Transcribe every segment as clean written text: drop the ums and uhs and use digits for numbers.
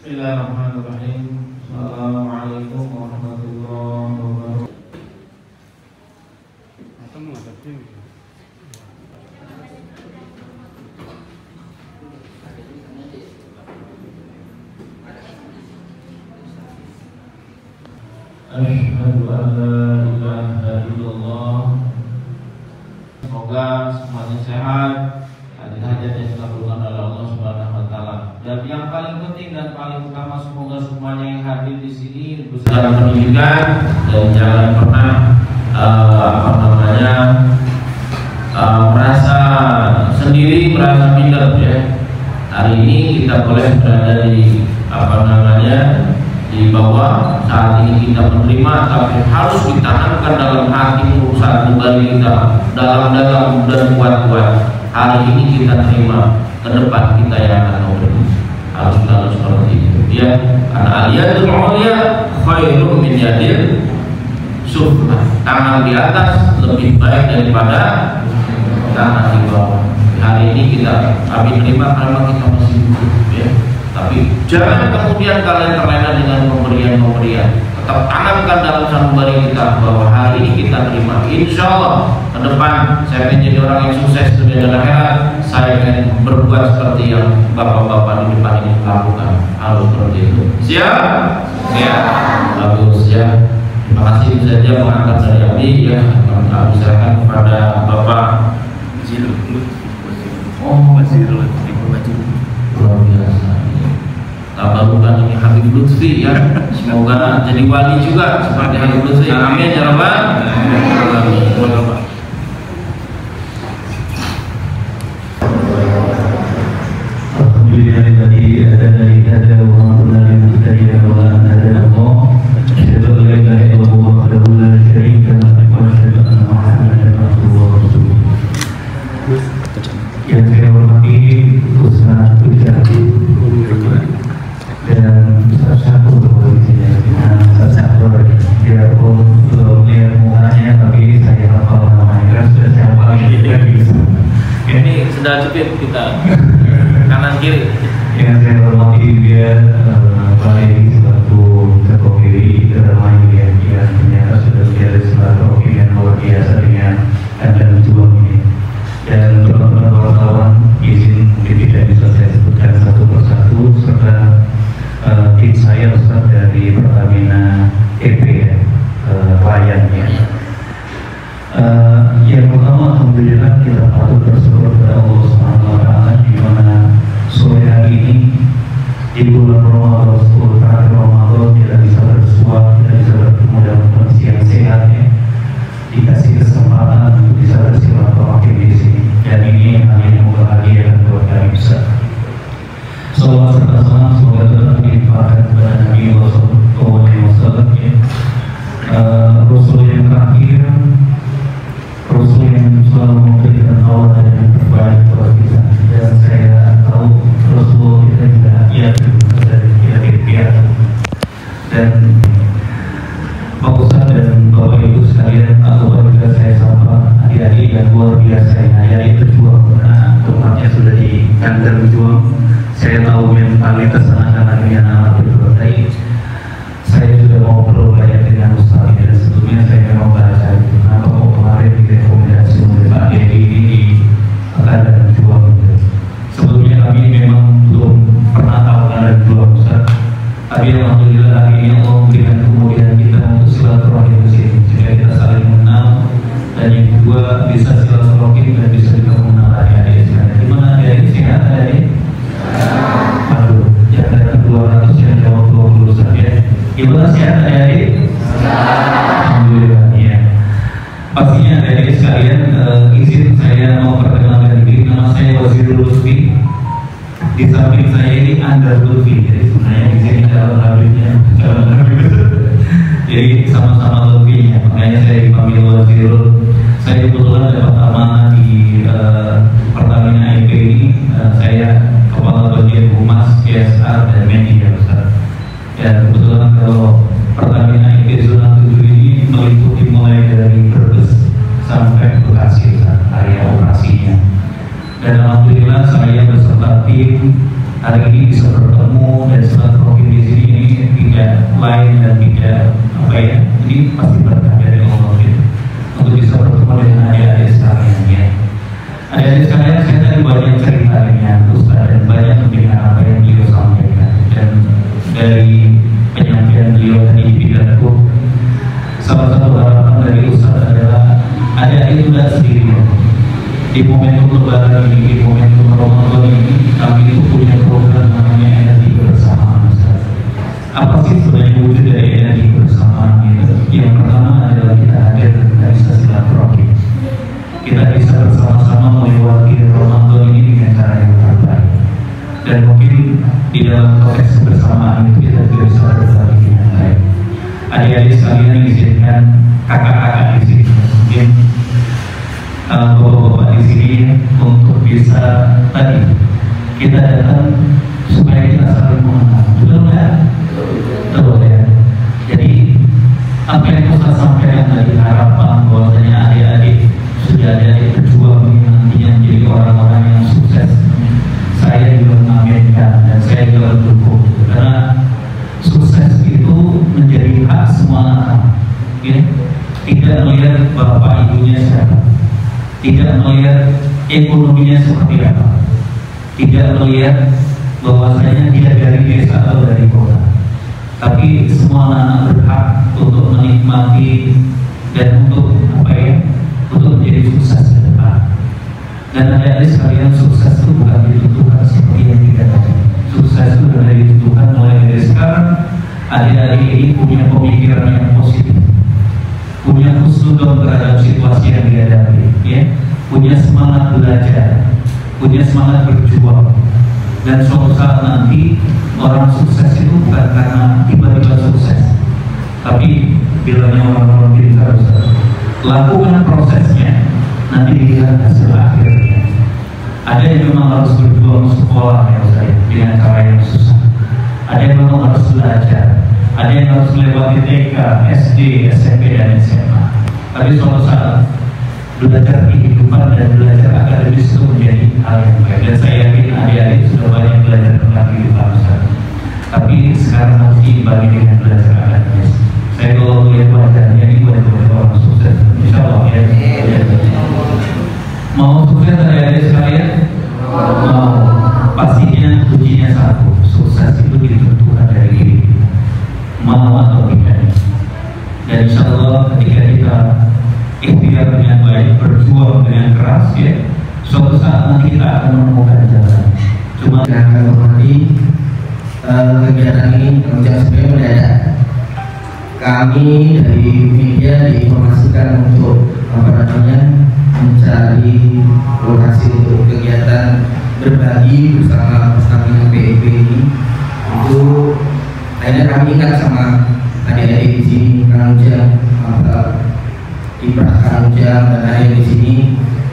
Bismillahirrahmanirrahim. Assalamualaikum warahmatullahi wabarakatuh. Asyhadu an la ilaha illallah. Semoga semuanya sehat, ada hajat yang dikabulkan oleh Allah Subhanahu wa taala. Dan yang paling penting dan paling utama, semoga semuanya yang hadir di sini bersama pendidikan dan jangan pernah merasa sendiri, merasa minder ya. Hari ini kita boleh berada di di bawah, saat ini kita menerima, tapi harus ditanamkan dalam hati urusan kembali kita dalam dan kuat-kuat. Hari ini kita terima, ke depan kita yang akan memberi. Harus seperti itu ya. Karena al-yadul ulya khairun min yadil sufla. Tangan di atas lebih baik daripada tangan di bawah. Hari ini kami terima karena kita masih hidup ya. Tapi jangan kemudian kalian terlena dengan pemberian-pemberian. Tetap tanamkan dalam sanubari kita bahwa hari ini kita terima. Insya Allah ke depan saya ingin jadi orang yang sukses dunia dan akhirat. Saya ingin berbuat seperti yang bapak-bapak di depan ini lakukan. Harus seperti itu. Siap? Siap. Bagus ya. Terima kasih. Itu saja mengangkat dari Abi ya. Kami serahkan kepada Bapak Zil. Luar biasa. Tabarukan ini Habib Lutfi ya. Semoga jadi wali juga seperti Habib Lutfi. Amin ya rabbal alamin. Alhamdulillahilladzi hadana wa ma kunna linahtadiya lawla an hadana Allah. Asyhadu an la ilaha illallah wahdahu la syarika lahu wa asyhadu anna Muhammadan abduhu wa rasuluh. Yang saya hormati Ustaz Ujati dan Ustaz Syakur Ustaz Syakur, biarpun belum lihat mukanya tapi saya hafal namanya, sudah saya hafal ini sudah cukup kita kanan kiri. Yang saya hormati dia baik selaku ketua PWI Dermayu yang ternyata sudah menjadi silaturahmi yang luar biasa dengan dan juang ini. Dan teman-teman wartawan, izin mungkin tidak bisa saya sebutkan satu persatu, serta tim saya Ustaz dari Pertamina EP ya, kliennya. Yang pertama, alhamdulillah kita patut bersyukur kepada Allah Subhanahu wa taala di mana sore hari ini di bulan Ramadan, 10 terakhir Ramadan, kita bisa bersuah, kita bisa bertemu dalam kondisi yang sehat ya. Dikasih kesempatan untuk bisa bersilaturahmi di sini, dan ini hal yang membahagiakan buat kami bisa. Salawat serta salam semoga tetap dilimpahkan kepada Nabi Sallallahu Alaihi Wasallam ya. Rasul yang terakhir, Rasul yang selalu memberikan tawaran yang terbaik buat kita. Dan saya tahu Rasul kita juga dari kita. Dan Pak Ustaz dan Bapak Ibu sekalian, atau juga saya sapa adik-adik yang luar biasa ya, adik berjuang karena tempatnya sudah di kantor berjuang. Saya tahu mentalitas anak-anak yang anak berbuat baik. Saya sudah ngobrol banyak dengan Ustaz dan sebetulnya saya memang baca itu. Kenapa kok kemarin direkomendasi oleh Pak Dedi ini akan berjuang? Sebetulnya kami memang belum pernah tahu ada berjuang Ustaz. Tapi alhamdulillah hari ini Allah memberikan kemudian kita untuk silaturahmi di sini, sehingga kita saling mengenal, dan yang kedua bisa silaturahmi dan bisa juga mengenal adik-adik sekalian. Di mana adik-adik sehat adik? Aduh, yang ada 200 yang jawab 20 saja. Gimana sehat adik-adik? Alhamdulillah ya. Pastinya adik-adik sekalian, izin saya mau perkenalkan diri. Nama saya Wazirul Lutfi. Di samping saya ini Anda Lutfi. Jadi sebenarnya di sini calon habibnya, jadi sama-sama Lutfinya. Makanya saya dipanggil Wazirul. Saya kebetulan dapat amanah di Pertamina EP ini. Saya kepala bagian humas, CSR dan media besar. Dan kebetulan kalau Pertamina EP zona 7 ini meliputi mulai dari Brebes sampai Bekasi area operasinya. Dan alhamdulillah saya beserta tim hari ini bisa bertemu dan silaturahim di sini ini tidak lain dan tidak apa ya, ini pasti berkah dari Allah gitu. Untuk bisa bertemu dengan adik-adik sekalian ya. Adik-adik sekalian, saya tadi banyak cerita dengan Ustaz dan banyak mendengar apa yang beliau sampaikan, dan dari penyampaian beliau tadi di pidato, salah satu harapan dari Ustaz adalah adik-adik itu tidak sendirian. Di momentum Lebaran ini, di momentum Ramadan ini, kami itu punya program namanya energi bersamaan. Apa sih sebenarnya wujud dari energi bersamaan itu? Yang pertama adalah kita hadir dan kita bisa silaturahim. Kita bisa bersama-sama melewati Ramadan ini dengan cara yang terbaik. Dan mungkin di dalam proses bersamaan itu kita juga bisa berbagi dengan baik. Adik-adik sekalian izinkan kakak-kakak di sini, mungkin bapak-bapak di sini untuk bisa tadi kita datang supaya kita saling mengenal, betul nggak? Betul ya. Jadi apa yang saya sampaikan tadi, harapan bahwasanya adik-adik sudah adik-adik berjuang nantinya menjadi orang-orang yang sukses. Saya juga mengaminkan dan saya juga mendukung, karena sukses itu menjadi hak semua anak, ya. Tidak melihat bapak ibunya siapa, tidak melihat ekonominya seperti apa, tidak melihat bahwasanya dia dari desa atau dari kota, tapi semua anak berhak untuk menikmati dan untuk apa ya, untuk menjadi sukses ke depan. Dan adik-adik sekalian, sukses itu bukan ditentukan seperti yang kita tadi. Sukses itu sudah ditentukan mulai dari sekarang. Adik-adik ini punya pemikiran yang positif, punya husnuzon terhadap situasi yang dihadapi, ya, punya semangat belajar, punya semangat berjuang. Dan suatu saat nanti orang sukses itu bukan karena tiba-tiba sukses, tapi bilangnya orang-orang pintar, lakukan prosesnya, nanti dilihat hasil akhirnya. Ada yang memang harus berjuang sekolah ya saya dengan cara yang susah, ada yang memang harus belajar, ada yang harus melewati TK, SD, SMP dan SMA. Tapi suatu saat belajar kehidupan dan belajar akademis itu menjadi hal yang baik. Dan saya yakin adik-adik sudah banyak belajar tentang kehidupan Ustaz. Tapi sekarang harus dibagi dengan belajar akademis. Saya kalau melihat wajahnya ini wajah orang sukses, insya Allah ya. Mau sukses adik-adik sekalian? Mau. Pastinya kuncinya satu, sukses itu ditentukan dari diri kita, mau atau tidak. Dan insya Allah ketika kita ikhtiar dengan baik, berjuang dengan keras, ya, suatu saat nanti kita akan menemukan jalan. Cuma akan menghormati kegiatan ini sebenarnya mendadak. Kami dari media diinformasikan untuk mencari lokasi untuk kegiatan berbagi bersama Pertamina PEP ini. Itu akhirnya kami ingat sama adik-adik di sini, Kang Ujang, Kiprah Kang Ujang dan adik di sini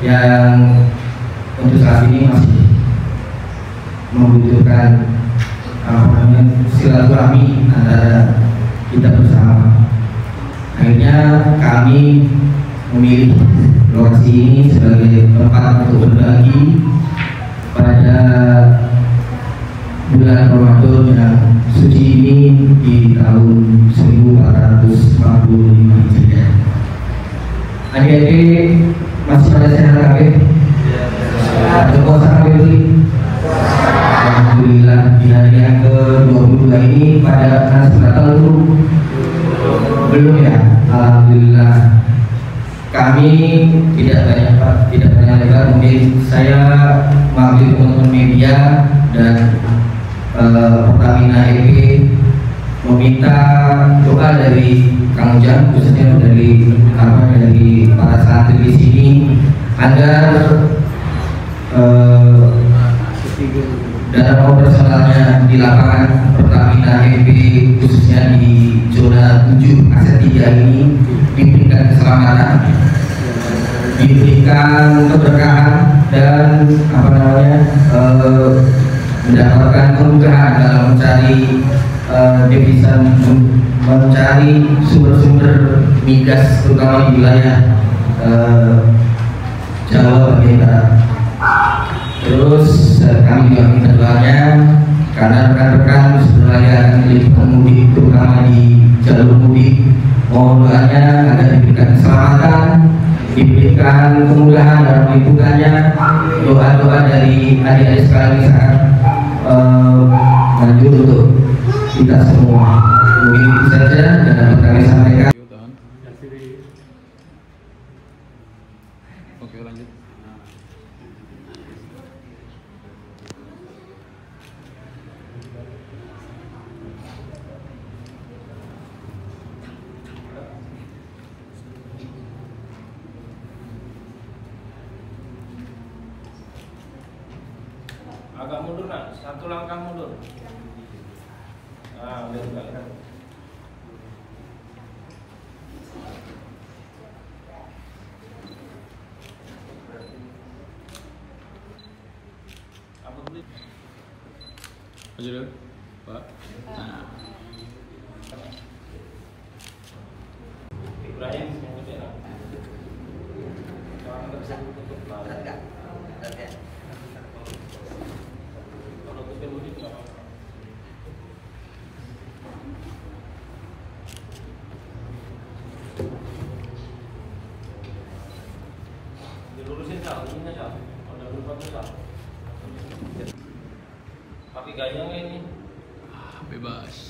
yang untuk saat ini masih membutuhkan silaturahmi antara kita bersama. Akhirnya kami memilih lokasi ini sebagai tempat untuk berbagi pada bulan Ramadan yang suci ini di tahun 1445 Hijriah. Adik-adik masih pada sehat kabeh? Ada puasa kabeh? Alhamdulillah, di hari yang ke-22 ini pada Natal belum ya? Alhamdulillah. Kami tidak banyak lebar, mungkin saya mewakili teman-teman media dan Pertamina EP meminta doa dari Kang Ujang, khususnya dari para santri di sini, agar dalam operasionalnya di lapangan Pertamina EP khususnya di zona 7 aset 3 ini diberikan keselamatan, diberikan keberkahan dan mendapatkan kemudahan dalam mencari devisa, mencari sumber-sumber migas terutama di wilayah Jawa bagian barat. Terus kami juga minta doanya karena rekan-rekan sebenarnya akan melibatkan mudik terutama di jalur mudik. Mohon doanya agar diberikan keselamatan, diberikan kemudahan dalam lingkungannya. Doa-doa dari adik-adik sekalian saat lanjut untuk kita semua. Mungkin itu saja dan dapat kami sampaikan. Oke, lanjut. Agak mundur nak, satu langkah mundur. Nah, udah juga. Apa beli? Maju dulu, Pak. Nah. Ibrahim yang gede lah. Kalau nggak bisa tutup lah. Kalau tutupin mudik nggak apa-apa. Dilurusin Sal, ininya Sal. Udah lupa tuh Sal. Pakai gayanya ini. Bebas.